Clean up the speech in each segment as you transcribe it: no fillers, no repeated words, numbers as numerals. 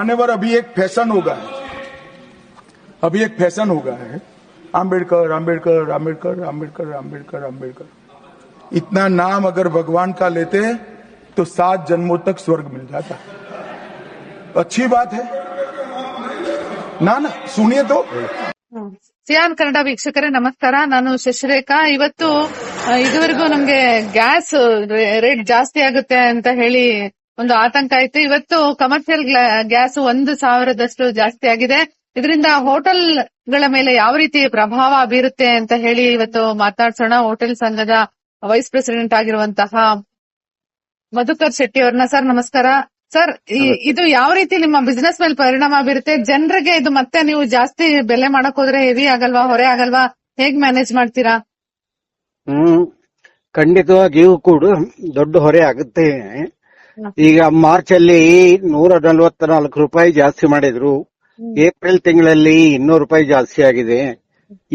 मान्यवर अभी एक फैशन हो गया है, अभी एक फैशन हो गया है, आम्बेडकर आम्बेडकर आम्बेडकर आम्बेडकर आम्बेडकर आम्बेडकर। इतना नाम अगर भगवान का लेते तो 7 जन्मों तक स्वर्ग मिल जाता। अच्छी बात है ना ना, सुनिए तो। ಸಿಯಾನ್ ಕನ್ನಡ ವೀಕ್ಷಕರೇ ನಮಸ್ಕಾರ. ನಾನು ಶಶಿರೇಖಾ. ಇವತ್ತು ಇದುವರೆಗೂ ನಮ್ಗೆ ಗ್ಯಾಸ್ ರೇಟ್ ಜಾಸ್ತಿ ಆಗುತ್ತೆ ಅಂತ ಹೇಳಿ ಒಂದು ಆತಂಕ ಇತ್ತು. ಇವತ್ತು ಕಮರ್ಷಿಯಲ್ ಗ್ಯಾಸ್ 1,000ದಷ್ಟು ಜಾಸ್ತಿ ಆಗಿದೆ. ಇದರಿಂದ ಹೋಟೆಲ್ ಗಳ ಮೇಲೆ ಯಾವ ರೀತಿ ಪ್ರಭಾವ ಬೀರುತ್ತೆ ಅಂತ ಹೇಳಿ ಇವತ್ತು ಮಾತಾಡ್ಸೋಣ. ಹೋಟೆಲ್ ಸಂಘದ ವೈಸ್ ಪ್ರೆಸಿಡೆಂಟ್ ಆಗಿರುವಂತಹ ಮಧುಕರ್ ಶೆಟ್ಟಿ ಅವ್ರನ್ನ. ಸರ್ ನಮಸ್ಕಾರ. ಸರ್, ಇದು ಯಾವ ರೀತಿ ನಿಮ್ಮ ಬಿಸ್ನೆಸ್ ಮೇಲೆ ಪರಿಣಾಮ ಬೀರುತ್ತೆ? ಜನರಿಗೆ ಇದು ಮತ್ತೆ ನೀವು ಜಾಸ್ತಿ ಬೆಲೆ ಮಾಡಕ್ ಹೋದ್ರೆ ಹೆವಿ ಆಗಲ್ವಾ, ಹೊರೆ ಆಗಲ್ವಾ? ಹೇಗ್ ಮ್ಯಾನೇಜ್ ಮಾಡ್ತೀರಾ? ಖಂಡಿತವಾಗಿಯೂ ಕೂಡ ದೊಡ್ಡ ಹೊರೆ ಆಗುತ್ತೆ. ಈಗ ಮಾರ್ಚ್ ಅಲ್ಲಿ 144 ರೂಪಾಯಿ ಜಾಸ್ತಿ ಮಾಡಿದ್ರು. ಏಪ್ರಿಲ್ ತಿಂಗಳಲ್ಲಿ 200 ರೂಪಾಯಿ ಜಾಸ್ತಿ ಆಗಿದೆ.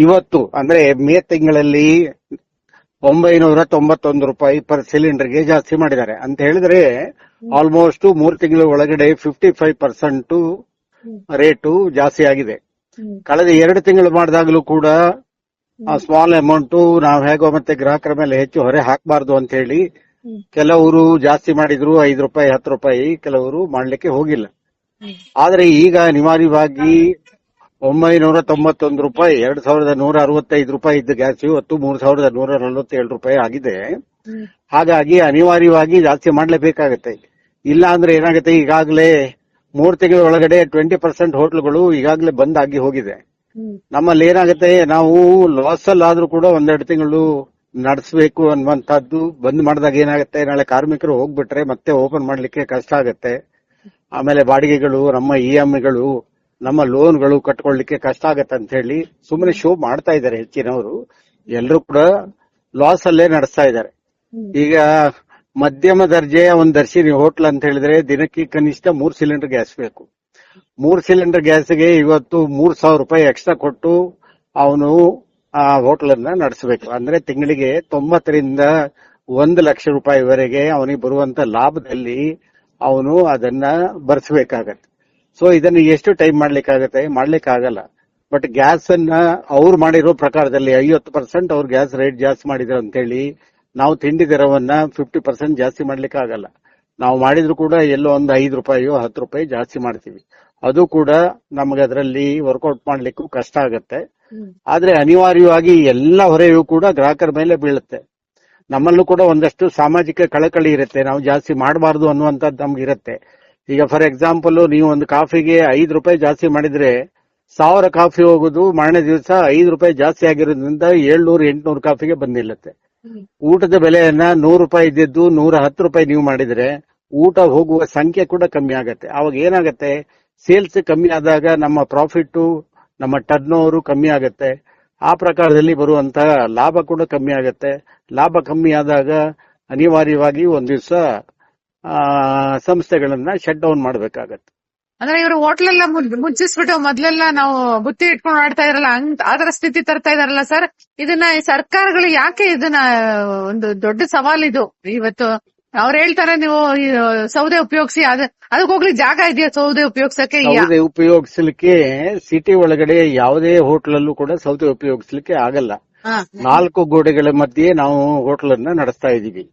ಇವತ್ತು ಅಂದ್ರೆ ಮೇ ತಿಂಗಳಲ್ಲಿ 991 ರೂಪಾಯಿ ಪರ್ ಸಿಲಿಂಡರ್ಗೆ ಜಾಸ್ತಿ ಮಾಡಿದ್ದಾರೆ. ಅಂತ ಹೇಳಿದ್ರೆ ಆಲ್ಮೋಸ್ಟ್ 3 ತಿಂಗಳ ಒಳಗಡೆ 55% ರೇಟು ಜಾಸ್ತಿ ಆಗಿದೆ. ಕಳೆದ 2 ತಿಂಗಳು ಮಾಡಿದಾಗಲೂ ಕೂಡ ಸ್ಮಾಲ್ ಅಮೌಂಟ್ ನಾವು ಹೇಗೋ ಮತ್ತೆ ಗ್ರಾಹಕರ ಮೇಲೆ ಹೆಚ್ಚು ಹೊರೆ ಹಾಕಬಾರ್ದು ಅಂತ ಹೇಳಿ ಕೆಲವರು ಜಾಸ್ತಿ ಮಾಡಿದ್ರು, 5 ರೂಪಾಯಿ 10 ರೂಪಾಯಿ, ಕೆಲವರು ಮಾಡ್ಲಿಕ್ಕೆ ಹೋಗಿಲ್ಲ. ಆದ್ರೆ ಈಗ ಅನಿವಾರ್ಯವಾಗಿ 991 ರೂಪಾಯಿ 2,165 ರೂಪಾಯಿ ಇದ್ದ ಗ್ಯಾಸ್ ಇವತ್ತು 3,147 ರೂಪಾಯಿ ಆಗಿದೆ. ಹಾಗಾಗಿ ಅನಿವಾರ್ಯವಾಗಿ ಜಾಸ್ತಿ ಮಾಡ್ಲೇಬೇಕಾಗತ್ತೆ. ಇಲ್ಲ ಅಂದ್ರೆ ಏನಾಗುತ್ತೆ, ಈಗಾಗಲೇ 3 ತಿಂಗಳ ಒಳಗಡೆ 20% ಹೋಟ್ಲುಗಳು ಈಗಾಗಲೇ ಬಂದ್ ಆಗಿ ಹೋಗಿದೆ. ನಮ್ಮಲ್ಲಿ ಏನಾಗುತ್ತೆ, ನಾವು ಲಾಸ್ ಅಲ್ಲಾದ್ರೂ ಕೂಡ 1-2 ತಿಂಗಳು ನಡೆಸಬೇಕು ಅನ್ನುವಂಥದ್ದು ಬಂದ್ ಮಾಡಿದಾಗ ಏನಾಗುತ್ತೆ, ನಾಳೆ ಕಾರ್ಮಿಕರು ಹೋಗ್ಬಿಟ್ರೆ ಮತ್ತೆ ಓಪನ್ ಮಾಡ್ಲಿಕ್ಕೆ ಕಷ್ಟ ಆಗತ್ತೆ. ಆಮೇಲೆ ಬಾಡಿಗೆಗಳು, ನಮ್ಮ EMIಗಳು, ನಮ್ಮ ಲೋನ್ಗಳು ಕಟ್ಕೊಳ್ಳಿಕ್ಕೆ ಕಷ್ಟ ಆಗತ್ತೆ ಅಂತ ಹೇಳಿ ಸುಮ್ಮನೆ ಶೋ ಮಾಡ್ತಾ ಇದ್ದಾರೆ ಹೆಚ್ಚಿನವರು. ಎಲ್ಲರೂ ಕೂಡ ಲಾಸ್ ಅಲ್ಲೇ ನಡೆಸ್ತಾ ಇದ್ದಾರೆ. ಈಗ ಮಧ್ಯಮ ದರ್ಜೆಯ ಒಂದು ದರ್ಶಿನಿ ಹೋಟ್ಲ್ ಅಂತ ಹೇಳಿದ್ರೆ ದಿನಕ್ಕೆ ಕನಿಷ್ಠ 3 ಸಿಲಿಂಡರ್ ಗ್ಯಾಸ್ ಬೇಕು. 3 ಸಿಲಿಂಡರ್ ಗ್ಯಾಸ್ಗೆ ಇವತ್ತು 3,000 ರೂಪಾಯಿ ಎಕ್ಸ್ಟ್ರಾ ಕೊಟ್ಟು ಅವನು ಆ ಹೋಟ್ಲ್ ಅನ್ನ ನಡೆಸಬೇಕು. ಅಂದ್ರೆ ತಿಂಗಳಿಗೆ 90ರಿಂದ 1 ಲಕ್ಷ ರೂಪಾಯಿವರೆಗೆ ಅವನಿಗೆ ಬರುವಂತ ಲಾಭದಲ್ಲಿ ಅವನು ಅದನ್ನ ಭರಿಸಬೇಕಾಗತ್ತೆ. ಸೊ ಇದನ್ನು ಎಷ್ಟು ಟೈಮ್ ಮಾಡ್ಲಿಕ್ಕೆ ಆಗಲ್ಲ. ಬಟ್ ಗ್ಯಾಸ್ ಅನ್ನ ಅವ್ರು ಮಾಡಿರೋ ಪ್ರಕಾರದಲ್ಲಿ 50% ಅವ್ರು ಗ್ಯಾಸ್ ರೇಟ್ ಜಾಸ್ತಿ ಮಾಡಿದ್ರು ಅಂತ ಹೇಳಿ ನಾವು ತಿಂಡಿ ದರವನ್ನ 50% ಜಾಸ್ತಿ ಮಾಡ್ಲಿಕ್ಕೆ ಆಗಲ್ಲ. ನಾವು ಮಾಡಿದ್ರು ಕೂಡ ಎಲ್ಲೋ ಒಂದು 5 ರೂಪಾಯಿಯೋ 10 ರೂಪಾಯಿ ಜಾಸ್ತಿ ಮಾಡ್ತೀವಿ. ಅದು ಕೂಡ ನಮಗೆ ಅದರಲ್ಲಿ ವರ್ಕೌಟ್ ಮಾಡ್ಲಿಕ್ಕೂ ಕಷ್ಟ ಆಗತ್ತೆ. ಆದ್ರೆ ಅನಿವಾರ್ಯವಾಗಿ ಎಲ್ಲ ಹೊರೆಯೂ ಕೂಡ ಗ್ರಾಹಕರ ಮೇಲೆ ಬೀಳುತ್ತೆ. ನಮ್ಮಲ್ಲೂ ಕೂಡ ಒಂದಷ್ಟು ಸಾಮಾಜಿಕ ಕಳಕಳಿ ಇರುತ್ತೆ, ನಾವು ಜಾಸ್ತಿ ಮಾಡಬಾರ್ದು ಅನ್ನುವಂಥದ್ದು ನಮ್ಗೆ ಇರುತ್ತೆ. ಈಗ ಫಾರ್ ಎಕ್ಸಾಂಪಲ್, ನೀವು ಒಂದು ಕಾಫಿಗೆ 5 ರೂಪಾಯಿ ಜಾಸ್ತಿ ಮಾಡಿದ್ರೆ 1000 ಕಾಫಿ ಹೋಗುದು ಮಾರನೇ ದಿವಸ 5 ರೂಪಾಯಿ ಜಾಸ್ತಿ ಆಗಿರೋದ್ರಿಂದ 700-800 ಕಾಫಿಗೆ ಬಂದಿಲ್ಲತ್ತೆ. ಊಟದ ಬೆಲೆಯನ್ನ 100 ರೂಪಾಯಿ ಇದ್ದಿದ್ದು 110 ರೂಪಾಯಿ ನೀವು ಮಾಡಿದ್ರೆ ಊಟ ಹೋಗುವ ಸಂಖ್ಯೆ ಕೂಡ ಕಮ್ಮಿ ಆಗತ್ತೆ. ಅವಾಗ ಏನಾಗತ್ತೆ, ಸೇಲ್ಸ್ ಕಮ್ಮಿ ಆದಾಗ ನಮ್ಮ ಪ್ರಾಫಿಟ್, ನಮ್ಮ ಟರ್ನ್ ಓವರ್ ಕಮ್ಮಿ ಆಗತ್ತೆ. ಆ ಪ್ರಕಾರದಲ್ಲಿ ಬರುವಂತಹ ಲಾಭ ಕೂಡ ಕಮ್ಮಿ ಆಗತ್ತೆ. ಲಾಭ ಕಮ್ಮಿ ಆದಾಗ ಅನಿವಾರ್ಯವಾಗಿ ಒಂದ್ ದಿವಸ ಸಂಸ್ಥೆಗಳನ್ನ ಶಟ್ ಡೌನ್ ಮಾಡಬೇಕಾಗತ್ತೆ. ಅಂದ್ರೆ ಇವರು ಹೋಟ್ಲೆಲ್ಲ ಮುಚ್ಚಿಸ್ಬಿಟ್ಟು ಮೊದ್ಲೆಲ್ಲ ನಾವು ಬುತ್ತಿ ಇಟ್ಕೊಂಡು ಆಡ್ತಾ ಇರಲ್ಲ, ಆತರ ಸ್ಥಿತಿ ತರ್ತಾ ಇದಾರಲ್ಲ ಸರ್. ಇದನ್ನ ಸರ್ಕಾರಗಳು ಯಾಕೆ ಇದನ್ನ ಒಂದು ದೊಡ್ಡ ಸವಾಲಿದು ಇವತ್ತು ಅವ್ರು ಹೇಳ್ತಾರೆ, ನೀವು ಸೌದೆ ಉಪಯೋಗಿಸಿ, ಅದಕ್ಕೆ ಹೋಗ್ಲಿ ಜಾಗ ಇದೆಯಾ ಸೌದೆ ಉಪಯೋಗಿಸಕ್ಕೆ? ಸೌದೆ ಉಪಯೋಗಿಸ್ಲಿಕ್ಕೆ ಸಿಟಿ ಒಳಗಡೆ ಯಾವುದೇ ಹೋಟ್ಲಲ್ಲೂ ಕೂಡ ಸೌದೆ ಉಪಯೋಗಿಸ್ಲಿಕ್ಕೆ ಆಗಲ್ಲ. 4 ಗೋಡೆಗಳ ಮಧ್ಯೆ ನಾವು ಹೋಟ್ಲ್ ಅನ್ನ ನಡೆಸ್ತಾ ಇದೀವಿ.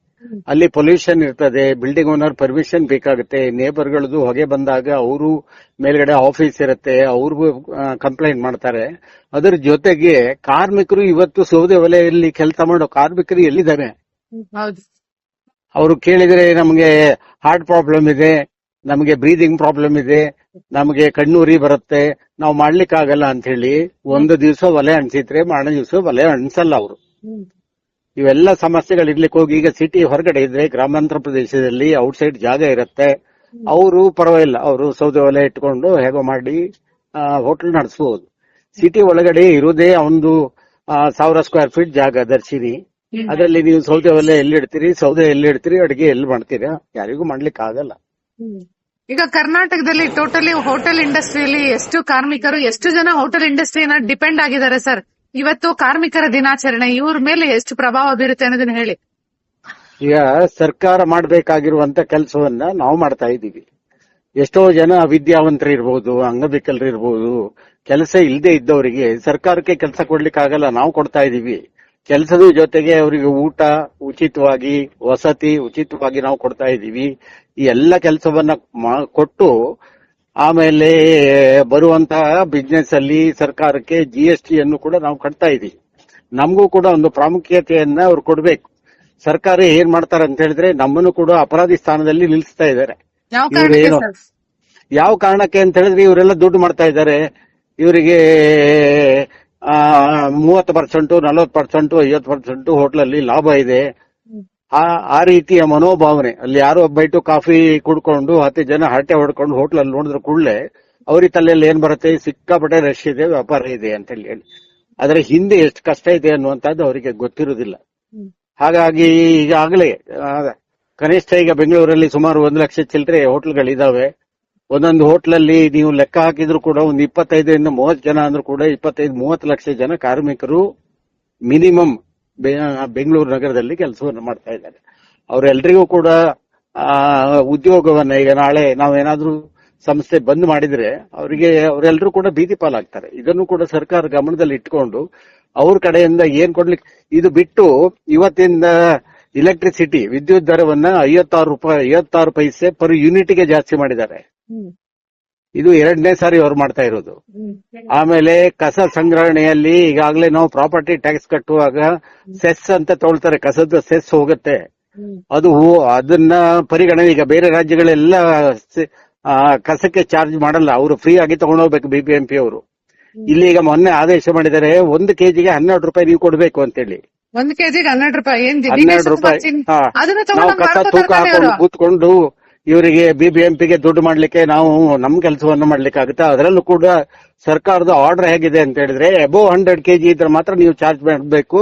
ಅಲ್ಲಿ ಪೊಲ್ಯೂಷನ್ ಇರ್ತದೆ, ಬಿಲ್ಡಿಂಗ್ ಓನರ್ ಪರ್ಮಿಷನ್ ಬೇಕಾಗುತ್ತೆ, ನೇಬರ್ಗಳದ್ದು ಹೊಗೆ ಬಂದಾಗ ಅವರು ಮೇಲ್ಗಡೆ ಆಫೀಸ್ ಇರುತ್ತೆ, ಅವ್ರಿಗೂ ಕಂಪ್ಲೇಂಟ್ ಮಾಡ್ತಾರೆ. ಅದರ ಜೊತೆಗೆ ಕಾರ್ಮಿಕರು ಇವತ್ತು ಸೌದೆ ಒಲೆಯಲ್ಲಿ ಕೆಲಸ ಮಾಡೋ ಕಾರ್ಮಿಕರು ಎಲ್ಲಿದ್ದಾರೆ? ಅವರು ಕೇಳಿದ್ರೆ ನಮಗೆ ಹಾರ್ಟ್ ಪ್ರಾಬ್ಲಮ್ ಇದೆ, ನಮಗೆ ಬ್ರೀದಿಂಗ್ ಪ್ರಾಬ್ಲಮ್ ಇದೆ, ನಮಗೆ ಕಣ್ಣೂರಿ ಬರುತ್ತೆ, ನಾವು ಮಾಡ್ಲಿಕ್ಕಾಗಲ್ಲ ಅಂತ ಹೇಳಿ ಒಂದು ದಿವಸ ಒಲೆ ಅಣಿಸಿದ್ರೆ ಮಾರನೇ ದಿವಸ ಒಲೆ ಅಣಿಸಲ್ಲ ಅವರು. ಇವೆಲ್ಲ ಸಮಸ್ಯೆಗಳಿರ್ಲಿಕ್ಕೆ ಹೋಗಿ ಈಗ ಸಿಟಿ ಹೊರಗಡೆ ಇದ್ರೆ ಗ್ರಾಮಾಂತರ ಪ್ರದೇಶದಲ್ಲಿ ಔಟ್ಸೈಡ್ ಜಾಗ ಇರುತ್ತೆ, ಅವರು ಪರವಾಗಿಲ್ಲ, ಅವರು ಸೌದೆ ಒಲೆ ಇಟ್ಕೊಂಡು ಹೇಗೋ ಮಾಡಿ ಹೋಟೆಲ್ ನಡೆಸಬಹುದು. ಸಿಟಿ ಒಳಗಡೆ ಇರೋದೇ ಒಂದು 1000 ಸ್ಕ್ವೇರ್ ಫೀಟ್ ಜಾಗ ದರ್ಶಿನಿ. ಅದರಲ್ಲಿ ನೀವು ಸೌದೆ ಒಲೆ ಎಲ್ಲಿಡ್ತೀರಿ, ಸೌದೆ ಎಲ್ಲಿಡ್ತೀರಿ, ಅಡಿಗೆ ಎಲ್ಲಿ ಮಾಡ್ತೀರಾ? ಯಾರಿಗೂ ಮಾಡ್ಲಿಕ್ಕೆ ಆಗಲ್ಲ. ಈಗ ಕರ್ನಾಟಕದಲ್ಲಿ ಟೋಟಲಿ ಹೋಟೆಲ್ ಇಂಡಸ್ಟ್ರಿಯಲ್ಲಿ ಎಷ್ಟು ಕಾರ್ಮಿಕರು, ಎಷ್ಟು ಜನ ಹೋಟೆಲ್ ಇಂಡಸ್ಟ್ರಿನ ಡಿಪೆಂಡ್ ಆಗಿದ್ದಾರೆ ಸರ್? ಇವತ್ತು ಕಾರ್ಮಿಕರ ದಿನಾಚರಣೆ, ಇವ್ರ ಮೇಲೆ ಎಷ್ಟು ಪ್ರಭಾವ ಬೀರುತ್ತೆ ಅನ್ನೋದನ್ನ ಹೇಳಿ. ಈಗ ಸರ್ಕಾರ ಮಾಡಬೇಕಾಗಿರುವಂತ ಕೆಲಸವನ್ನ ನಾವು ಮಾಡ್ತಾ ಇದ್ದೀವಿ. ಎಷ್ಟೋ ಜನ ಅವಿದ್ಯಾವಂತರು ಇರ್ಬೋದು, ಅಂಗವಿಕಲರು ಇರ್ಬೋದು, ಕೆಲಸ ಇಲ್ಲದೆ ಇದ್ದವರಿಗೆ ಸರ್ಕಾರಕ್ಕೆ ಕೆಲಸ ಕೊಡ್ಲಿಕ್ಕೆ ಆಗಲ್ಲ, ನಾವು ಕೊಡ್ತಾ ಇದೀವಿ. ಕೆಲಸದ ಜೊತೆಗೆ ಅವರಿಗೆ ಊಟ ಉಚಿತವಾಗಿ, ವಸತಿ ಉಚಿತವಾಗಿ ನಾವು ಕೊಡ್ತಾ ಇದೀವಿ. ಈ ಎಲ್ಲ ಕೆಲಸವನ್ನ ಕೊಟ್ಟು ಆಮೇಲೆ ಬರುವಂತಹ ಬಿಸ್ನೆಸ್ ಅಲ್ಲಿ ಸರ್ಕಾರಕ್ಕೆ GST ಅನ್ನು ಕೂಡ ನಾವು ಕಟ್ತಾ ಇದೀವಿ. ನಮಗೂ ಕೂಡ ಒಂದು ಪ್ರಾಮುಖ್ಯತೆಯನ್ನ ಅವ್ರು ಕೊಡ್ಬೇಕು. ಸರ್ಕಾರ ಏನ್ ಮಾಡ್ತಾರೆ ಅಂತ ಹೇಳಿದ್ರೆ ನಮ್ಮನ್ನು ಕೂಡ ಅಪರಾಧಿ ಸ್ಥಾನದಲ್ಲಿ ನಿಲ್ಲಿಸ್ತಾ ಇದ್ದಾರೆ. ಇವ್ರೇನು ಯಾವ ಕಾರಣಕ್ಕೆ ಅಂತ ಹೇಳಿದ್ರೆ ಇವರೆಲ್ಲ ದುಡ್ಡು ಮಾಡ್ತಾ ಇದ್ದಾರೆ. ಇವರಿಗೆ 30%, 40%, 50% ಹೋಟ್ಲಲ್ಲಿ ಲಾಭ ಇದೆ. ಆ ರೀತಿಯ ಮನೋಭಾವನೆ ಅಲ್ಲಿ ಯಾರೋ ಒಬ್ಬ ಕಾಫಿ ಕುಡ್ಕೊಂಡು 10 ಜನ ಹರಟೆ ಹೊಡ್ಕೊಂಡು ಹೋಟ್ಲಲ್ಲಿ ನೋಡಿದ್ರ ಕೂಡಲೇ ಅವ್ರಿಗೆ ತಲೆಯಲ್ಲಿ ಏನ್ ಬರುತ್ತೆ, ಸಿಕ್ಕಾಪಟ್ಟೆ ರಶ್ ಇದೆ, ವ್ಯಾಪಾರ ಇದೆ ಅಂತ ಹೇಳಿ. ಆದ್ರೆ ಹಿಂದೆ ಎಷ್ಟು ಕಷ್ಟ ಇದೆ ಅನ್ನುವಂಥದ್ದು ಅವರಿಗೆ ಗೊತ್ತಿರುವುದಿಲ್ಲ. ಹಾಗಾಗಿ ಈಗಾಗಲೇ ಕನಿಷ್ಠ ಈಗ ಬೆಂಗಳೂರಲ್ಲಿ ಸುಮಾರು 1 ಲಕ್ಷ ಚಿಲ್ಲರೆ ಹೋಟ್ಲ್ಗಳಿದಾವೆ. ಒಂದೊಂದು ಹೋಟ್ಲಲ್ಲಿ ನೀವು ಲೆಕ್ಕ ಹಾಕಿದ್ರು ಕೂಡ ಒಂದು 25 ಇಂದ 30 ಜನ ಅಂದ್ರೂ ಕೂಡ 25-30 ಲಕ್ಷ ಜನ ಕಾರ್ಮಿಕರು ಮಿನಿಮಮ್ ಬೆಂಗಳೂರು ನಗರದಲ್ಲಿ ಕೆಲಸವನ್ನು ಮಾಡ್ತಾ ಇದ್ದಾರೆ. ಅವರೆಲ್ಲರಿಗೂ ಕೂಡ ಉದ್ಯೋಗವನ್ನ ಈಗ ನಾಳೆ ನಾವೇನಾದ್ರೂ ಸಂಸ್ಥೆ ಬಂದ್ ಮಾಡಿದ್ರೆ ಅವರೆಲ್ಲರೂ ಕೂಡ ಬೀದಿ ಪಾಲಾಗ್ತಾರೆ. ಇದನ್ನು ಕೂಡ ಸರ್ಕಾರ ಗಮನದಲ್ಲಿ ಇಟ್ಕೊಂಡು ಅವ್ರ ಕಡೆಯಿಂದ ಏನ್ ಕೊಡ್ಲಿಕ್ಕೆ, ಇದು ಬಿಟ್ಟು ಇವತ್ತಿಂದ ಇಲೆಕ್ಟ್ರಿಸಿಟಿ ವಿದ್ಯುತ್ ದರವನ್ನ 56 ಪೈಸೆ ಪರ್ ಯೂನಿಟ್ಗೆ ಜಾಸ್ತಿ ಮಾಡಿದ್ದಾರೆ. ಇದು 2ನೇ ಸಾರಿ ಅವ್ರು ಮಾಡ್ತಾ ಇರೋದು. ಆಮೇಲೆ ಕಸ ಸಂಗ್ರಹಣೆಯಲ್ಲಿ ಈಗಾಗಲೇ ನಾವು ಪ್ರಾಪರ್ಟಿ ಟ್ಯಾಕ್ಸ್ ಕಟ್ಟುವಾಗ ಸೆಸ್ ಅಂತ ತಗೊಳ್ತಾರೆ, ಕಸದ ಸೆಸ್ ಹೋಗುತ್ತೆ. ಅದನ್ನ ಪರಿಗಣನೆ ಈಗ ಬೇರೆ ರಾಜ್ಯಗಳೆಲ್ಲ ಕಸಕ್ಕೆ ಚಾರ್ಜ್ ಮಾಡಲ್ಲ, ಅವರು ಫ್ರೀ ಆಗಿ ತಗೊಂಡೋಗ್ಬೇಕು BBMP ಅವರು. ಇಲ್ಲಿ ಈಗ ಮೊನ್ನೆ ಆದೇಶ ಮಾಡಿದ್ದಾರೆ 1 ಕೆಜಿಗೆ 12 ರೂಪಾಯಿ ನೀವು ಕೊಡ್ಬೇಕು ಅಂತೇಳಿ. 1 ಕೆಜಿಗೆ 12 ರೂಪಾಯಿ 12 ರೂಪಾಯಿ ನಾವು ಕಸ ತೂಕ ಹಾಕೊಂಡು ಕೂತ್ಕೊಂಡು ಇವರಿಗೆ BBMPಗೆ ದುಡ್ಡು ಮಾಡ್ಲಿಕ್ಕೆ ನಾವು ನಮ್ ಕೆಲಸವನ್ನ ಮಾಡ್ಲಿಕ್ಕೆ ಆಗುತ್ತೆ. ಅದರಲ್ಲೂ ಕೂಡ ಸರ್ಕಾರದ ಆರ್ಡರ್ ಹೇಗಿದೆ ಅಂತ ಹೇಳಿದ್ರೆ ಅಬೋವ್ 100 ಕೆಜಿ ಇದ್ರೆ ಮಾತ್ರ ನೀವು ಚಾರ್ಜ್ ಮಾಡಬೇಕು,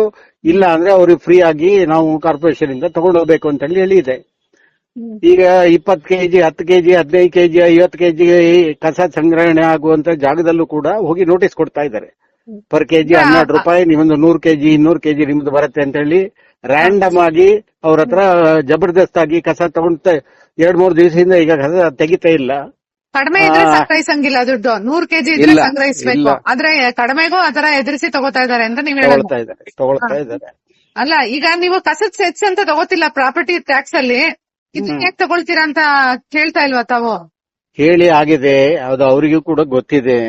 ಇಲ್ಲ ಅಂದ್ರೆ ಅವ್ರಿಗೆ ಫ್ರೀ ಆಗಿ ನಾವು ಕಾರ್ಪೊರೇಷನ್ ಇಂದ ತಗೊಂಡೋಗ್ಬೇಕು ಅಂತ ಹೇಳಿದೆ. ಈಗ 20 ಕೆಜಿ, 10 ಕೆಜಿ, 15 ಕೆಜಿ, 50 ಕೆಜಿ ಕಸ ಸಂಗ್ರಹಣೆ ಆಗುವಂತ ಜಾಗದಲ್ಲೂ ಕೂಡ ಹೋಗಿ ನೋಟಿಸ್ ಕೊಡ್ತಾ ಇದ್ದಾರೆ. ಪರ್ ಕೆಜಿ 12 ರೂಪಾಯಿ, ನಿಮ್ಮದು 100 ಕೆಜಿ 200 ಕೆಜಿ ನಿಮ್ದು ಬರುತ್ತೆ ಅಂತ ಹೇಳಿ ರ್ಯಾಂಡಮ್ ಆಗಿ ಅವ್ರ ಹತ್ರ ಜಬರ್ದಸ್ತ್ ಆಗಿ ಕಸ ತಗೊಂಡ 2-3 ದಿವಸದಿಂದ ಈಗ ಕಸ ತೆಗಿತಾ ಇಲ್ಲ. ಕಡಿಮೆ ಇದ್ರೆ ಸಂಗ್ರಹಿಸಂಗಿಲ್ಲ ದುಡ್ಡು, 100 ಕೆಜಿ ಇದ್ರೆ ಸಂಗ್ರಹಿಸಬೇಕು. ಆದ್ರೆ ಕಡಿಮೆಗೂ ಆತರ ಎದುರಿಸಿ ತಗೋತಾ ಇದಾರೆ ಅಂತ ನೀವು ತಗೊಳ್ತಾ ಇದ್ದಾರೆ. ಅಲ್ಲ, ಈಗ ನೀವು ಕಸದ ಸೆಸ್ ಅಂತ ತಗೋತಿಲ್ಲ ಪ್ರಾಪರ್ಟಿ ಟ್ಯಾಕ್ಸ್ ಅಲ್ಲಿ, ಇದನ್ನ ಹೇಗ್ ತಗೊಳ್ತೀರಾ ಅಂತ ಕೇಳ್ತಾ ಇಲ್ವಾ ತಾವು? ಹೇಳಿ ಆಗಿದೆ, ಅದು ಅವರಿಗೂ ಕೂಡ ಗೊತ್ತಿದೆ.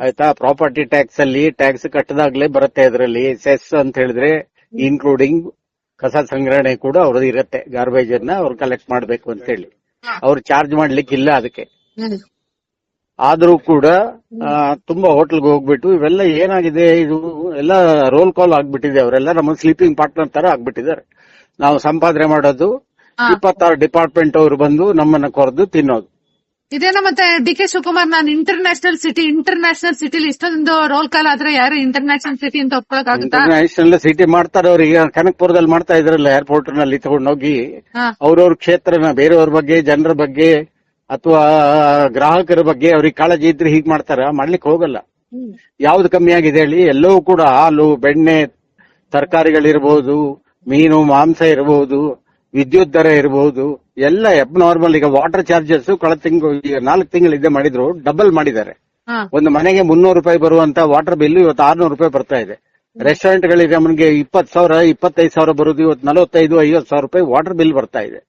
ಆಯ್ತಾ, ಪ್ರಾಪರ್ಟಿ ಟ್ಯಾಕ್ಸ್ ಅಲ್ಲಿ ಟ್ಯಾಕ್ಸ್ ಕಟ್ಟದಾಗ್ಲೇ ಬರುತ್ತೆ. ಅದರಲ್ಲಿ ಸೆಸ್ ಅಂತ ಹೇಳಿದ್ರೆ ಇನ್ಕ್ಲೂಡಿಂಗ್ ಕಸ ಸಂಗ್ರಹಣೆ ಕೂಡ ಅವ್ರದ್ದು ಇರುತ್ತೆ. ಗಾರ್ಬೇಜ್ ಅನ್ನ ಅವ್ರು ಕಲೆಕ್ಟ್ ಮಾಡ್ಬೇಕು ಅಂತ ಹೇಳಿ ಅವ್ರು ಚಾರ್ಜ್ ಮಾಡ್ಲಿಕ್ಕಿಲ್ಲ ಅದಕ್ಕೆ. ಆದ್ರೂ ಕೂಡ ತುಂಬಾ ಹೋಟೆಲ್ಗೆ ಹೋಗ್ಬಿಟ್ಟು ಇವೆಲ್ಲ ಏನಾಗಿದೆ, ಇದು ಎಲ್ಲ ರೋಲ್ ಕಾಲ್ ಆಗ್ಬಿಟ್ಟಿದೆ. ಅವರೆಲ್ಲ ನಮ್ಮ ಸ್ಲೀಪಿಂಗ್ ಪಾರ್ಟ್ನರ್ ತರ ಆಗ್ಬಿಟ್ಟಿದ್ದಾರೆ. ನಾವು ಸಂಪಾದನೆ ಮಾಡೋದು, 26 ಡಿಪಾರ್ಟ್ಮೆಂಟ್ ಅವರು ಬಂದು ನಮ್ಮನ್ನ ಕೊರೆದು ತಿನ್ನೋದು. ಇದೇನ ಮತ್ತೆ DK ಶಿವಕುಮಾರ್, ನಾನು ಇಂಟರ್ನ್ಯಾಷನಲ್ ಸಿಟಿಲಿ ಇಷ್ಟೊಂದು ರೋಲ್ ಕಾಲ್ ಆದ್ರೆ ಯಾರು ಇಂಟರ್ನ್ಯಾಷನಲ್ ಸಿಟಿ ಅಂತ ಒಪ್ಕೊಳಕಾಗುತ್ತಾ? ಇಂಟರ್ನ್ಯಾಷನಲ್ ಸಿಟಿ ಮಾಡ್ತಾರೆ ಅವ್ರಿಗೆ. ಕನಕಪುರದಲ್ಲಿ ಮಾಡ್ತಾ ಇದ್ರಲ್ಲ, ಏರ್ಪೋರ್ಟ್ ನಲ್ಲಿ ತಗೊಂಡೋಗಿ ಅವ್ರವ್ರ ಕ್ಷೇತ್ರನ ಬೇರೆಯವ್ರ ಬಗ್ಗೆ, ಜನರ ಬಗ್ಗೆ ಅಥವಾ ಗ್ರಾಹಕರ ಬಗ್ಗೆ ಅವ್ರಿಗೆ ಕಾಳಜಿ ಇದ್ರೆ ಹೀಗ್ ಮಾಡ್ತಾರ? ಮಾಡ್ಲಿಕ್ಕೆ ಹೋಗಲ್ಲ. ಯಾವ್ದು ಕಮ್ಮಿ ಆಗಿದೆ ಹೇಳಿ? ಎಲ್ಲವೂ ಕೂಡ ಹಾಲು, ಬೆಣ್ಣೆ, ತರಕಾರಿಗಳಿರ್ಬಹುದು, ಮೀನು, ಮಾಂಸ ಇರಬಹುದು, ವಿದ್ಯುತ್ ದರ ಇರಬಹುದು, ಎಲ್ಲ ನಾರ್ಮಲ್. ಈಗ ವಾಟರ್ ಚಾರ್ಜಸ್ ಕಳೆದ ತಿಂಗಳು 4 ತಿಂಗಳಿಂದ ಮಾಡಿದ್ರು, ಡಬಲ್ ಮಾಡಿದ್ದಾರೆ. ಒಂದು ಮನೆಗೆ 300 ರೂಪಾಯಿ ಬರುವಂತ ವಾಟರ್ ಬಿಲ್ ಇವತ್ತು 600 ರೂಪಾಯಿ ಬರ್ತಾ ಇದೆ. ರೆಸ್ಟೋರೆಂಟ್ ಗಳಿಗೆ ನಮಗೆ 20,000, 25,000 ಬರುದು, ಇವತ್ತು 45-50,000 ರೂಪಾಯಿ ವಾಟರ್ ಬಿಲ್ ಬರ್ತಾ ಇದೆ.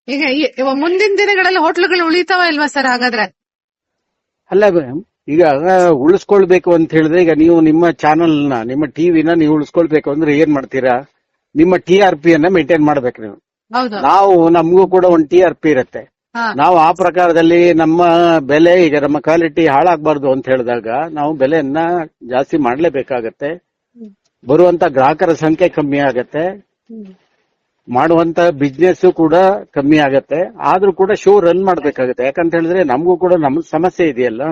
ಈಗ ಮುಂದಿನ ದಿನಗಳಲ್ಲಿ ಹೋಟ್ಲುಗಳು ಉಳಿತಾವ ಇಲ್ವಾ ಸರ್? ಹಾಗಾದ್ರೆ ಅಲ್ಲ, ಈಗ ಉಳಿಸ್ಕೊಳ್ಬೇಕು ಅಂತ ಹೇಳಿದ್ರೆ, ಈಗ ನೀವು ನಿಮ್ಮ ಚಾನೆಲ್ನ, ನಿಮ್ಮ ಟಿವಿನ ನೀವು ಉಳಿಸ್ಕೊಳ್ಬೇಕು ಅಂದ್ರೆ ಏನ್ ಮಾಡ್ತೀರಾ? ನಿಮ್ಮ TRP ಅನ್ನ ಮೇಂಟೈನ್ ಮಾಡ್ಬೇಕು ನೀವು. ನಾವು ನಮಗೂ ಕೂಡ ಒಂದು TRP ಇರುತ್ತೆ. ನಾವು ಆ ಪ್ರಕಾರದಲ್ಲಿ ನಮ್ಮ ಬೆಲೆ, ಈಗ ನಮ್ಮ ಕ್ವಾಲಿಟಿ ಹಾಳಾಗಬಾರ್ದು ಅಂತ ಹೇಳಿದಾಗ ನಾವು ಬೆಲೆಯನ್ನ ಜಾಸ್ತಿ ಮಾಡ್ಲೇಬೇಕಾಗತ್ತೆ. ಬರುವಂತ ಗ್ರಾಹಕರ ಸಂಖ್ಯೆ ಕಮ್ಮಿ ಆಗತ್ತೆ, ಮಾಡುವಂತ ಬಿಸ್ನೆಸ್ ಕೂಡ ಕಮ್ಮಿ ಆಗತ್ತೆ. ಆದ್ರೂ ಕೂಡ ಶೋ ರನ್ ಮಾಡ್ಬೇಕಾಗತ್ತೆ. ಯಾಕಂತ ಹೇಳಿದ್ರೆ ನಮಗೂ ಕೂಡ ನಮ್ ಸಮಸ್ಯೆ ಇದೆಯಲ್ಲ.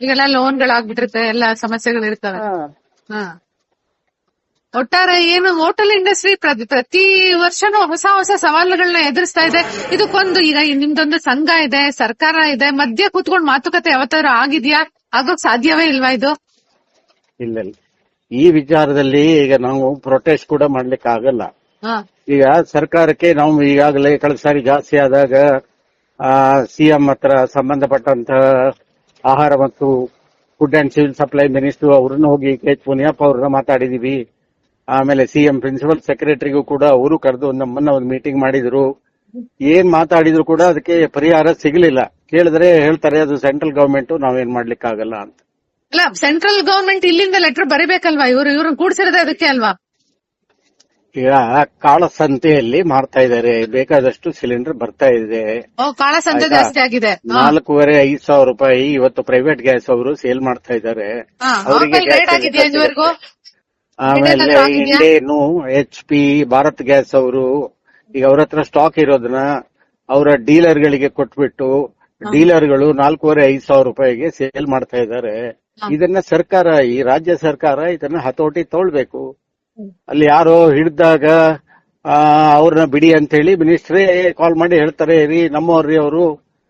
ಈಗೆಲ್ಲ ಲೋನ್ಗಳಾಗ್ಬಿಟ್ಟಿರುತ್ತೆ, ಎಲ್ಲ ಸಮಸ್ಯೆಗಳಿರ್ತವೆ. ಒಟ್ಟಾರೆ ಏನು ಹೋಟೆಲ್ ಇಂಡಸ್ಟ್ರಿ ಪ್ರತಿ ವರ್ಷನೂ ಹೊಸ ಸವಾಲುಗಳನ್ನ ಎದುರಿಸ್ತಾ ಇದೆ. ಇದಕ್ಕೊಂದು ಈಗ ನಿಮ್ದೊಂದು ಸಂಘ ಇದೆ, ಸರ್ಕಾರ ಇದೆ, ಮಧ್ಯ ಕೂತ್ಕೊಂಡು ಮಾತುಕತೆ ಯಾವತ್ತಾದ್ರೂ ಆಗಿದ್ಯಾ? ಆಗೋಕ್ ಸಾಧ್ಯವೇ ಇಲ್ವಾ ಇದು? ಇಲ್ಲ, ಈ ವಿಚಾರದಲ್ಲಿ ಈಗ ನಾವು ಪ್ರೊಟೆಸ್ಟ್ ಕೂಡ ಮಾಡ್ಲಿಕ್ಕೆ ಆಗಲ್ಲ. ಈಗ ಸರ್ಕಾರಕ್ಕೆ ನಾವು ಈಗಾಗಲೇ ಕಳೆದ ಸಾರಿ ಜಾಸ್ತಿ ಆದಾಗ ಸಿಎಂ ಹತ್ರ ಸಂಬಂಧಪಟ್ಟಂತ ಆಹಾರ ಮತ್ತು food and civil supply minister ಅವ್ರನ್ನ ಹೋಗಿ ಕೆ ಮುನಿಯಪ್ಪ ಅವ್ರನ್ನ ಮಾತಾಡಿದೀವಿ. ಆಮೇಲೆ ಸಿಎಂ ಪ್ರಿನ್ಸಿಪಲ್ ಸೆಕ್ರೆಟರಿಗೂ ಕೂಡ ಅವರು ಕರೆದು ನಮ್ಮನ್ನ ಒಂದು ಮೀಟಿಂಗ್ ಮಾಡಿದ್ರು. ಏನ್ ಮಾತಾಡಿದ್ರು ಕೂಡ ಅದಕ್ಕೆ ಪರಿಹಾರ ಸಿಗಲಿಲ್ಲ. ಕೇಳಿದ್ರೆ ಹೇಳ್ತಾರೆ ಅದು ಸೆಂಟ್ರಲ್ ಗವರ್ಮೆಂಟ್, ನಾವೇನ್ ಮಾಡ್ಲಿಕ್ಕೆ ಆಗಲ್ಲ ಅಂತ. ಅಲ್ಲ, ಸೆಂಟ್ರಲ್ ಗವರ್ಮೆಂಟ್ ಇಲ್ಲಿಂದ ಲೆಟರ್ ಬರೀಬೇಕಲ್ವಾ? ಇವ್ರನ್ನ ಕೂಡ್ಸಿರೋದೇ ಅದಕ್ಕೆ ಅಲ್ವಾ? ಈಗ ಕಾಳಸಂತೆಯಲ್ಲಿ ಮಾಡ್ತಾ ಇದ್ದಾರೆ, ಬೇಕಾದಷ್ಟು ಸಿಲಿಂಡರ್ ಬರ್ತಾ ಇದೆ. ಕಾಳಸಂತೆ ಆಯ್ತಾ? ಜಾಸ್ತಿ ಆಗಿದೆ. 4,500 ರೂಪಾಯಿ ಇವತ್ತು ಪ್ರೈವೇಟ್ ಗ್ಯಾಸ್ ಅವರು ಸೇಲ್ ಮಾಡ್ತಾ ಇದ್ದಾರೆ. ಅವರಿಗೆ ರೇಟ್ ಆಗಿದೆಯಾ ಇದುವರೆಗೂ? ಆಮೇಲೆ ಇಂಡೇನು, HP, ಭಾರತ್ ಗ್ಯಾಸ್ ಅವರು ಈಗ ಅವ್ರ ಹತ್ರ ಸ್ಟಾಕ್ ಇರೋದನ್ನ ಅವರ ಡೀಲರ್ ಗಳಿಗೆ ಕೊಟ್ಬಿಟ್ಟು ಡೀಲರ್ಗಳು 4,500 ರೂಪಾಯಿಗೆ ಸೇಲ್ ಮಾಡ್ತಾ ಇದ್ದಾರೆ. ಇದನ್ನ ಸರ್ಕಾರ, ಈ ರಾಜ್ಯ ಸರ್ಕಾರ ಇದನ್ನ ಹತೋಟಿ ತಗೊಳ್ಬೇಕು. ಅಲ್ಲಿ ಯಾರೋ ಹಿಡಿದಾಗ ಅವ್ರನ್ನ ಬಿಡಿ ಅಂತ ಹೇಳಿ ಮಿನಿಸ್ಟ್ರೇ ಕಾಲ್ ಮಾಡಿ ಹೇಳ್ತಾರೆ, ರೀ ನಮ್ಮವ್ರಿ ಅವರು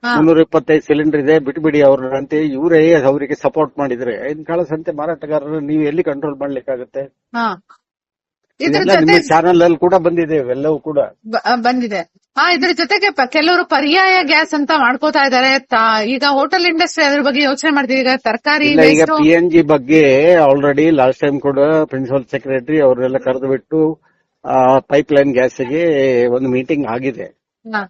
325 ಸಿಲಿಂಡರ್ ಇದೆ ಬಿಟ್ಬಿಡಿ ಅವ್ರನ್ನ ಅಂತ ಇವರೇ ಅವರಿಗೆ ಸಪೋರ್ಟ್ ಮಾಡಿದ್ರೆ ಇನ್ ಕಾಳಸಂತೆ ಮಾರಾಟಗಾರರು ನೀವು ಎಲ್ಲಿ ಕಂಟ್ರೋಲ್ ಮಾಡ್ಲಿಕ್ಕಾಗತ್ತೆ? ನಿಮ್ಮ ಚಾನಲ್ ಅಲ್ಲಿ ಕೂಡ ಬಂದಿದೆ, ಇವೆಲ್ಲವೂ ಕೂಡ ಬಂದಿದೆ. ಇದ್ರ ಜೊತೆಗೆ ಕೆಲವರು ಪರ್ಯಾಯ ಗ್ಯಾಸ್ ಅಂತ ಮಾಡ್ಕೋತಾ ಇದಾರೆ. ಈಗ ಹೋಟೆಲ್ ಇಂಡಸ್ಟ್ರಿ ಅದ್ರ ಬಗ್ಗೆ ಯೋಚನೆ ಮಾಡ್ತೀವಿ. ಈಗ ತರಕಾರಿ ಈಗ PNG ಬಗ್ಗೆ ಆಲ್ರೆಡಿ ಲಾಸ್ಟ್ ಟೈಮ್ ಕೂಡ ಪ್ರಿನ್ಸಿಪಲ್ ಸೆಕ್ರೆಟರಿ ಅವರೆಲ್ಲ ಕರೆದು ಬಿಟ್ಟು ಪೈಪ್ಲೈನ್ ಗ್ಯಾಸ್ಗೆ ಒಂದು ಮೀಟಿಂಗ್ ಆಗಿದೆ.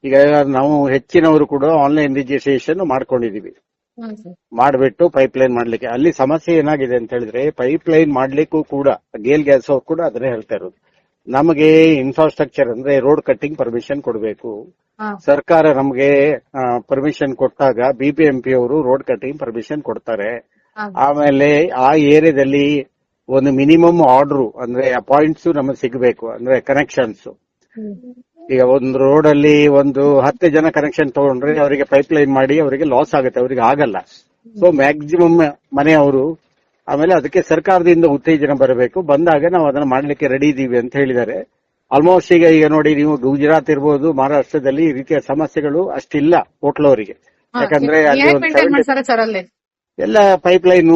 ಈಗ ನಾವು ಹೆಚ್ಚಿನವರು ಕೂಡ ಆನ್ಲೈನ್ ರಿಜಿಸ್ಟ್ರೇಷನ್ ಮಾಡ್ಕೊಂಡಿದೀವಿ. ಮಾಡ್ಬಿಟ್ಟು ಪೈಪ್ಲೈನ್ ಮಾಡ್ಲಿಕ್ಕೆ ಅಲ್ಲಿ ಸಮಸ್ಯೆ ಏನಾಗಿದೆ ಅಂತ ಹೇಳಿದ್ರೆ, ಪೈಪ್ಲೈನ್ ಮಾಡ್ಲಿಕ್ಕೂ ಕೂಡ ಗೇಲ್ ಗ್ಯಾಸ್ ಅವ್ರು ಕೂಡ ಅದನ್ನೇ ಹೇಳ್ತಾ ಇರೋದು, ನಮಗೆ ಇನ್ಫ್ರಾಸ್ಟ್ರಕ್ಚರ್ ಅಂದ್ರೆ ರೋಡ್ ಕಟ್ಟಿಂಗ್ ಪರ್ಮಿಷನ್ ಕೊಡಬೇಕು. ಸರ್ಕಾರ ನಮಗೆ ಪರ್ಮಿಷನ್ ಕೊಟ್ಟಾಗ BBMP ಅವರು ರೋಡ್ ಕಟ್ಟಿಂಗ್ ಪರ್ಮಿಷನ್ ಕೊಡ್ತಾರೆ. ಆಮೇಲೆ ಆ ಏರಿಯಾದಲ್ಲಿ ಒಂದು ಮಿನಿಮಮ್ ಆರ್ಡರ್ ಅಂದ್ರೆ ಪಾಯಿಂಟ್ಸ್ ನಮಗೆ ಸಿಗಬೇಕು, ಅಂದ್ರೆ ಕನೆಕ್ಷನ್ಸ್. ಈಗ ಒಂದು ರೋಡ್ ಅಲ್ಲಿ ಒಂದು 10 ಜನ ಕನೆಕ್ಷನ್ ತಗೊಂಡ್ರೆ ಅವರಿಗೆ ಪೈಪ್ಲೈನ್ ಮಾಡಿ ಅವರಿಗೆ ಲಾಸ್ ಆಗುತ್ತೆ, ಅವರಿಗೆ ಆಗಲ್ಲ. ಸೊ ಮ್ಯಾಕ್ಸಿಮಮ್ ಮನೆಯವರು, ಆಮೇಲೆ ಅದಕ್ಕೆ ಸರ್ಕಾರದಿಂದ ಉತ್ತೇಜನ ಬರಬೇಕು. ಬಂದಾಗ ನಾವು ಅದನ್ನ ಮಾಡ್ಲಿಕ್ಕೆ ರೆಡಿ ಇದೀವಿ ಅಂತ ಹೇಳಿದ್ದಾರೆ. ಆಲ್ಮೋಸ್ಟ್ ಈಗ ನೋಡಿ, ನೀವು ಗುಜರಾತ್ ಇರ್ಬೋದು, ಮಹಾರಾಷ್ಟ್ರದಲ್ಲಿ ಈ ರೀತಿಯ ಸಮಸ್ಯೆಗಳು ಅಷ್ಟಿಲ್ಲ ಹೋಟ್ಲವರಿಗೆ. ಯಾಕಂದ್ರೆ ಅಲ್ಲಿ ಎಲ್ಲ ಪೈಪ್ಲೈನ್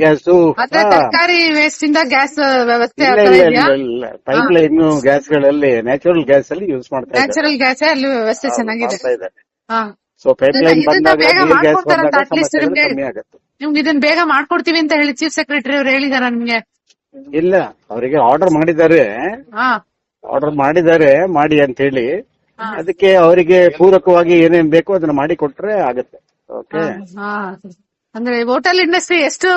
ಗ್ಯಾಸ್, ತರಕಾರಿ ವೇಸ್ಟ್ ಇಂದ ಗ್ಯಾಸ್ ವ್ಯವಸ್ಥೆ ಪೈಪ್ಲೈನ್ ಗ್ಯಾಸ್ ಗಳಲ್ಲಿ ನ್ಯಾಚುರಲ್ ಗ್ಯಾಸ್ ಅಲ್ಲಿ ಯೂಸ್ ಮಾಡ್ತಾ ಇದ್ದಾರೆ. ನ್ಯಾಚುರಲ್ ಗ್ಯಾಸ್ ಅಲ್ಲಿ ವ್ಯವಸ್ಥೆ ಚೆನ್ನಾಗಿದೆ. ಸೊ ಪೈಪ್ಲೈನ್ ಬಂದಾಗ ಗ್ಯಾಸ್ ಬಂದಾಗ ಸಮಸ್ಯೆಗಳು ಕಮ್ಮಿ ಆಗುತ್ತೆ. ನಿಮ್ಗೆ ಇದನ್ನ ಬೇಗ ಮಾಡ್ಕೊಡ್ತೀವಿ ಅಂತ ಹೇಳಿ ಚೀಫ್ ಸೆಕ್ರೆಟರಿ ಅವರು ಹೇಳಿದಾರ ನಿಮ್ಗೆ? ಇಲ್ಲ, ಅವರಿಗೆ ಆರ್ಡರ್ ಮಾಡಿದ್ದಾರೆ ಮಾಡಿ ಅಂತ ಹೇಳಿ. ಅದಕ್ಕೆ ಅವರಿಗೆ ಪೂರಕವಾಗಿ ಏನೇನ್ ಬೇಕೋ ಅದನ್ನ ಮಾಡಿ ಕೊಟ್ರೆ ಆಗುತ್ತೆ. ಓಕೆ. ಅಂದ್ರೆ ಹೋಟೆಲ್ ಇಂಡಸ್ಟ್ರಿ ಎಷ್ಟು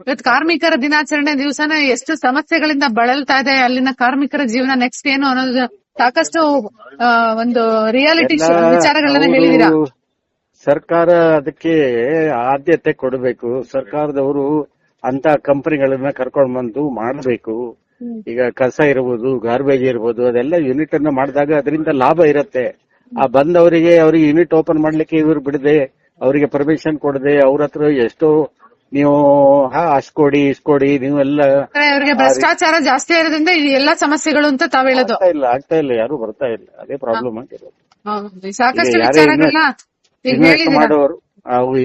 ಇವತ್ತು ಕಾರ್ಮಿಕರ ದಿನಾಚರಣೆ ದಿವಸನ ಎಷ್ಟು ಸಮಸ್ಯೆಗಳಿಂದ ಬಳಲ್ತಾ ಇದೆ, ಅಲ್ಲಿನ ಕಾರ್ಮಿಕರ ಜೀವನ ನೆಕ್ಸ್ಟ್ ಏನು ಅನ್ನೋದು ಸಾಕಷ್ಟು ಒಂದು ರಿಯಾಲಿಟಿ ವಿಚಾರಗಳನ್ನ ಹೇಳಿದೀರಾ. ಸರ್ಕಾರ ಅದಕ್ಕೆ ಆದ್ಯತೆ ಕೊಡಬೇಕು. ಸರ್ಕಾರದವರು ಅಂತ ಕಂಪನಿಗಳನ್ನ ಕರ್ಕೊಂಡ್ ಬಂದು ಮಾಡಬೇಕು. ಈಗ ಕಸ ಇರಬಹುದು, ಗಾರ್ಬೇಜ್ ಇರಬಹುದು, ಅದೆಲ್ಲ ಯೂನಿಟ್ ಅನ್ನ ಮಾಡಿದಾಗ ಅದರಿಂದ ಲಾಭ ಇರುತ್ತೆ. ಬಂದವರಿಗೆ ಯೂನಿಟ್ ಓಪನ್ ಮಾಡ್ಲಿಕ್ಕೆ ಇವ್ರು ಬಿಡದೆ, ಅವರಿಗೆ ಪರ್ಮಿಷನ್ ಕೊಡದೆ, ಅವ್ರ ಹತ್ರ ಎಷ್ಟೋ ನೀವು ಅಷ್ಟ್ ಕೊಡಿ ಇಷ್ಟ್ ಕೊಡಿ ನೀವೆಲ್ಲ ಅವರಿಗೆ ಭ್ರಷ್ಟಾಚಾರ ಜಾಸ್ತಿ ಇರೋದ್ರಿಂದ ಎಲ್ಲಾ ಸಮಸ್ಯೆಗಳು ಅಂತ ತಾವ್ ಹೇಳೋದು. ಆಗ್ತಾ ಇಲ್ಲ, ಯಾರು ಬರ್ತಾ ಇಲ್ಲ, ಅದೇ ಪ್ರಾಬ್ಲಮ್ ಆಗಿರೋದು. ಸಾಕಷ್ಟು ವಿಚಾರಗಳನ್ನ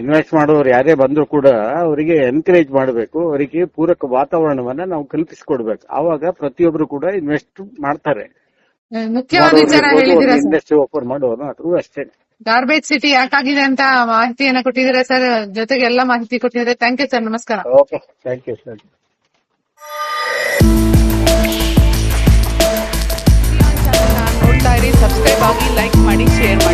ಇನ್ವೆಸ್ಟ್ ಮಾಡೋರು ಯಾರೇ ಬಂದ್ರು ಕೂಡ ಅವರಿಗೆ ಎನ್ಕರೇಜ್ ಮಾಡಬೇಕು, ಅವರಿಗೆ ಪೂರಕ ವಾತಾವರಣವನ್ನ ನಾವು ಕಲ್ಪಿಸಿಕೊಡ್ಬೇಕು. ಆವಾಗ ಪ್ರತಿಯೊಬ್ರು ಕೂಡ ಇನ್ವೆಸ್ಟ್ ಮಾಡ್ತಾರೆ. ಮುಖ್ಯವಾದ ವಿಚಾರ ಹೇಳಿದ್ದೀರಾ. ಇಂಡಸ್ಟ್ರಿ ಓಪನ್ ಮಾಡೋರು ಅದು ಅಷ್ಟೇ. ಗಾರ್ಬೇಜ್ ಸಿಟಿ ಯಾಕಾಗಿದೆ ಅಂತ ಮಾಹಿತಿಯನ್ನ ಕೊಟ್ಟಿದ್ದೀರಾ ಸರ್, ಜೊತೆಗೆ ಎಲ್ಲ ಮಾಹಿತಿ ಕೊಟ್ಟಿದ್ದಾರೆ. ಥ್ಯಾಂಕ್ ಯು ಸರ್, ನಮಸ್ಕಾರ. Okay, thank you sir. ನೋಡ್ತಾ ಇರಿ, ಸಬ್ಸ್ಕ್ರೈಬ್ ಆಗಿ, ಲೈಕ್ ಮಾಡಿ, ಶೇರ್ ಮಾಡಿ.